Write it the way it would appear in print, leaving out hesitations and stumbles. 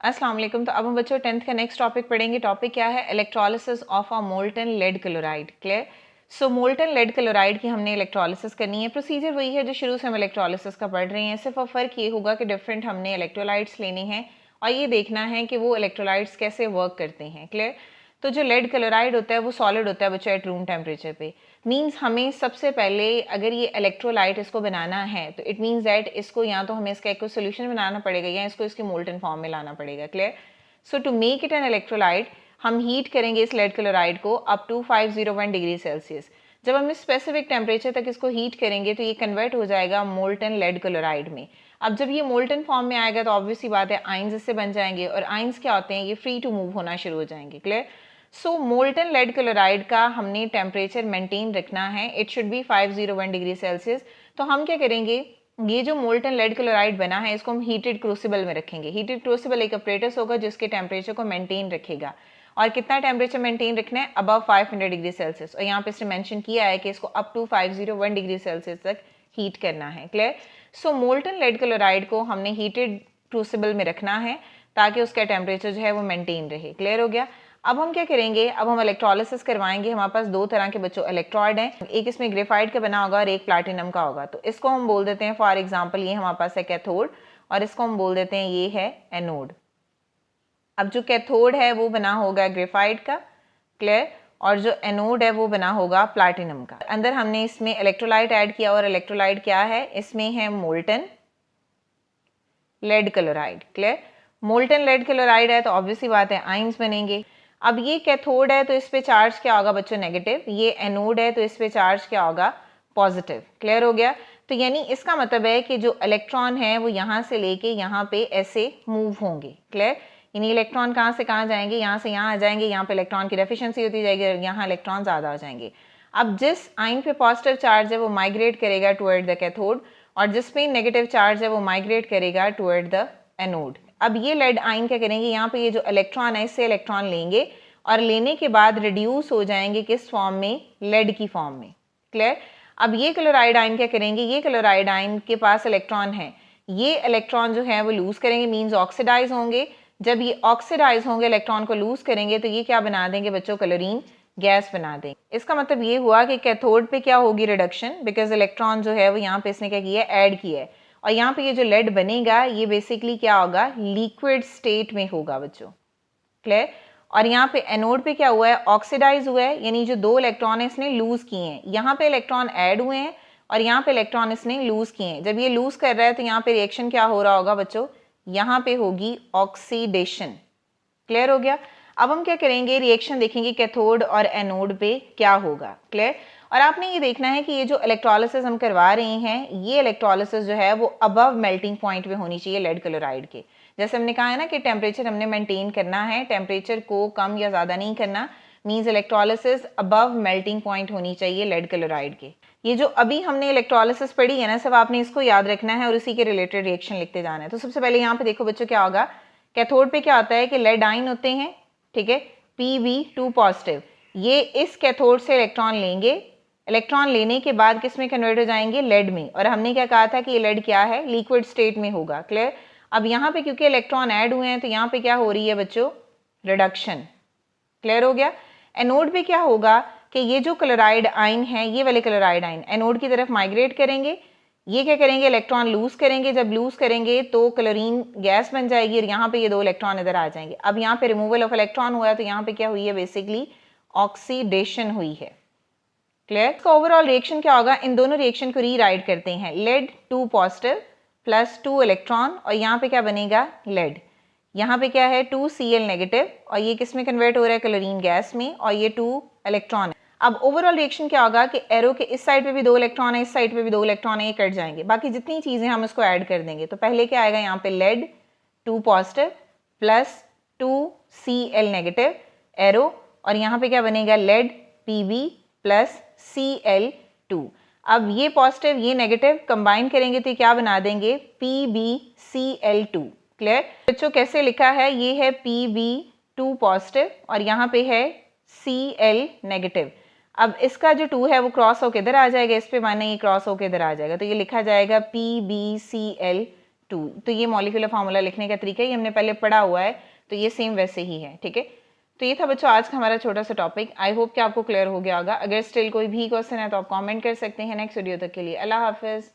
अस्सलाम वालेकुम। तो अब हम बच्चों 10th का नेक्स्ट टॉपिक पढ़ेंगे। टॉपिक क्या है? Electrolysis of a molten lead chloride. Clear? So molten lead chloride की हमने इलेक्ट्रोलिसिस करनी है। प्रोसीजर वही है जो शुरू से हम इलेक्ट्रोलिसिस का पढ़ रहे हैं, सिर्फ फ़र्क ये होगा कि डिफरेंट हमने इलेक्ट्रोलाइट्स लेने हैं और ये देखना है कि वो इलेक्ट्रोलाइट्स कैसे वर्क करते हैं। क्लियर? तो जो लेड क्लोराइड होता है वो सॉलिड होता है बच्चों एट रूम टेम्परेचर पे। मीन्स हमें सबसे पहले अगर ये इलेक्ट्रोलाइट इसको बनाना है तो इट मीन्स दैट इसको या तो हमें इसका एक सोल्यूशन बनाना पड़ेगा या इसको इसकी मोल्टन फॉर्म में लाना पड़ेगा। Clear? So to make it an electrolyte हम हीट करेंगे इस लेड क्लोराइड को अप टू 501 डिग्री सेल्सियस। जब हम इस स्पेसिफिक टेम्परेचर तक इसको हीट करेंगे तो ये कन्वर्ट हो जाएगा मोल्टन लेड क्लोराइड में। अब जब ये मोल्टन फॉर्म में आएगा तो ऑब्वियसली बात है आइंस इससे बन जाएंगे और आइंस क्या होते हैं? ये फ्री टू मूव होना शुरू हो जाएंगे। Clear? So molten lead chloride का हमने टेम्परेचर मेंटेन रखना है, it should be 501 degree Celsius. तो हम क्या करेंगे, ये जो मोल्टन लेड क्लोराइड बना है इसको हम हीटेड क्रूसिबल में रखेंगे। हीटेड क्रूसिबल एक अपरेटस होगा जिसके टेम्परेचर को मेंटेन रखेगा। और कितना टेम्परेचर मेंटेन रखना है? Above 500 degree Celsius. और यहाँ पे इसने मेंशन किया है कि इसको अप टू 501 डिग्री सेल्सियस तक हीट करना है। Clear? So molten lead chloride को हमने हीटेड क्रूसिबल में रखना है ताकि उसका टेम्परेचर जो है वो मेंटेन रहे। क्लियर हो गया? अब हम क्या करेंगे, अब हम इलेक्ट्रोलिसिस करवाएंगे। हमारे पास दो तरह के बच्चों इलेक्ट्रोड हैं, एक इसमें ग्रेफाइट का बना होगा और एक प्लैटिनम का होगा। तो इसको हम बोल देते हैं फॉर एग्जांपल ये हमारे पास है कैथोड और इसको हम बोल देते हैं ये है एनोड। अब जो कैथोड है वो बना होगा ग्रेफाइट का, क्लियर, और जो एनोड है वो बना होगा प्लैटिनम का। अंदर हमने इसमें इलेक्ट्रोलाइट ऐड किया और इलेक्ट्रोलाइट क्या है? इसमें है molten lead chloride. Clear? Molten lead chloride है तो ऑब्वियसली बात है आइंस बनेंगे। अब ये कैथोड है तो इस पे चार्ज क्या होगा बच्चों? नेगेटिव। ये एनोड है तो इस पे चार्ज क्या होगा? पॉजिटिव। क्लियर हो गया? तो यानी इसका मतलब है कि जो इलेक्ट्रॉन है वो यहाँ से लेके यहाँ पे ऐसे मूव होंगे। क्लियर? यानी इलेक्ट्रॉन कहाँ से कहाँ जाएंगे? यहाँ से यहाँ आ जाएंगे, यहाँ पे इलेक्ट्रॉन की डेफिशिएंसी होती जाएगी और यहाँ इलेक्ट्रॉन ज़्यादा आ जाएंगे। अब जिस आइन पे पॉजिटिव चार्ज है वो माइग्रेट करेगा टुवर्ड द कैथोड और जिस पे नेगेटिव चार्ज है वो माइग्रेट करेगा टुवर्ड द एनोड। अब ये लेड आइन क्या करेंगे, यहाँ पे ये जो इलेक्ट्रॉन है इससे इलेक्ट्रॉन लेंगे और लेने के बाद रिड्यूस हो जाएंगे किस फॉर्म में? लेड की फॉर्म में। क्लियर? अब ये क्लोराइड आइन क्या करेंगे, ये क्लोराइड आइन के पास इलेक्ट्रॉन है, ये इलेक्ट्रॉन जो है वो लूज करेंगे, मींस ऑक्सीडाइज होंगे। जब ये ऑक्सीडाइज होंगे इलेक्ट्रॉन को लूज करेंगे तो ये क्या बना देंगे बच्चों? क्लोरीन गैस बना देंगे। इसका मतलब ये हुआ कि कैथोड पे क्या होगी? रिडक्शन, बिकॉज इलेक्ट्रॉन जो है वो यहाँ पे इसने क्या किया? ऐड किया है। और यहाँ पे ये जो लेड बनेगा ये बेसिकली क्या होगा? लिक्विड स्टेट में होगा बच्चों। क्लियर? और यहाँ पे एनोड पे क्या हुआ है? ऑक्सीडाइज हुआ है, यानी जो दो इलेक्ट्रॉन है इसने लूज किए हैं। यहाँ पे इलेक्ट्रॉन ऐड हुए हैं और यहाँ पे इलेक्ट्रॉन इसने लूज किए हैं। जब ये लूज कर रहा है तो यहाँ पे रिएक्शन क्या हो रहा होगा बच्चों? यहाँ पे होगी ऑक्सीडेशन। क्लियर हो गया? अब हम क्या करेंगे, रिएक्शन देखेंगे कैथोड और एनोड पे क्या होगा। क्लियर? और आपने ये देखना है कि ये जो इलेक्ट्रोलिसिस हम करवा रहे हैं ये इलेक्ट्रोलिसिस जो है वो अबव मेल्टिंग पॉइंट पे होनी चाहिए लेड क्लोराइड के। जैसे हमने कहा है ना कि टेम्परेचर हमने मेंटेन करना है, टेम्परेचर को कम या ज़्यादा नहीं करना, means electrolysis above melting point होनी चाहिए लेड क्लोराइड के। ये जो अभी हमने इलेक्ट्रोलिसिस पढ़ी है ना, सब आपने इसको याद रखना है और इसी के रिलेटेड रिएक्शन लिखते जाना है। तो सबसे पहले यहाँ पे देखो बच्चों क्या होगा, कैथोड पे क्या होता है कि लेड आइन होते हैं, ठीक है, Pb2 पॉजिटिव। ये इस कैथोड से इलेक्ट्रॉन लेंगे, इलेक्ट्रॉन लेने के बाद किस में कन्वर्ट हो जाएंगे? लेड में। और हमने क्या कहा था कि ये लेड क्या है? लिक्विड स्टेट में होगा। क्लियर? अब यहाँ पे क्योंकि इलेक्ट्रॉन ऐड हुए हैं तो यहाँ पे क्या हो रही है बच्चों? रिडक्शन। क्लियर हो गया? एनोड पे क्या होगा कि ये जो क्लोराइड आइन है, ये वाले क्लोराइड आइन एनोड की तरफ माइग्रेट करेंगे, ये क्या करेंगे? इलेक्ट्रॉन लूज करेंगे। जब लूज करेंगे तो क्लोरीन गैस बन जाएगी और यहाँ पे ये दो इलेक्ट्रॉन इधर आ जाएंगे। अब यहाँ पे रिमूवल ऑफ इलेक्ट्रॉन हुआ है तो यहाँ पे क्या हुई है? बेसिकली ऑक्सीडेशन हुई है। क्लियर? इसका ओवरऑल रिएक्शन क्या होगा? इन दोनों रिएक्शन को रीराइट करते हैं, लेड 2 पॉजिटिव प्लस 2 इलेक्ट्रॉन और यहाँ पे क्या बनेगा? लेड। यहाँ पे क्या है? 2Cl नेगेटिव और ये किस में कन्वर्ट हो रहा है? क्लोरीन गैस में, और ये 2 इलेक्ट्रॉन है। अब ओवरऑल रिएक्शन क्या होगा कि एरो के इस साइड पे भी 2 इलेक्ट्रॉन है, इस साइड पे भी 2 इलेक्ट्रॉन है, ये कट जाएंगे, बाकी जितनी चीजें हम इसको ऐड कर देंगे। तो पहले क्या आएगा यहाँ पे? Lead 2 positive plus 2Cl negative arrow, और यहाँ पे क्या बनेगा? Lead Pb plus Cl2। अब ये पॉजिटिव ये नेगेटिव कंबाइन करेंगे तो क्या बना देंगे? PbCl2। क्लियर? बच्चों कैसे लिखा है? ये है Pb2 पॉजिटिव और यहाँ पे है Cl नेगेटिव। अब इसका जो 2 है वो क्रॉस होकर इधर आ जाएगा, इस पे माने ये क्रॉस होकर इधर आ जाएगा, तो ये लिखा जाएगा PbCl2। 2। तो ये मॉलिक्यूलर फार्मूला लिखने का तरीका ही हमने पहले पढ़ा हुआ है, तो ये सेम वैसे ही है, ठीक है। तो ये था बच्चों आज का हमारा छोटा सा टॉपिक। आई होप कि आपको क्लियर हो गया होगा। अगर स्टिल कोई भी क्वेश्चन है तो आप कमेंट कर सकते हैं। नेक्स्ट वीडियो तक के लिए अल्लाह हाफिज़।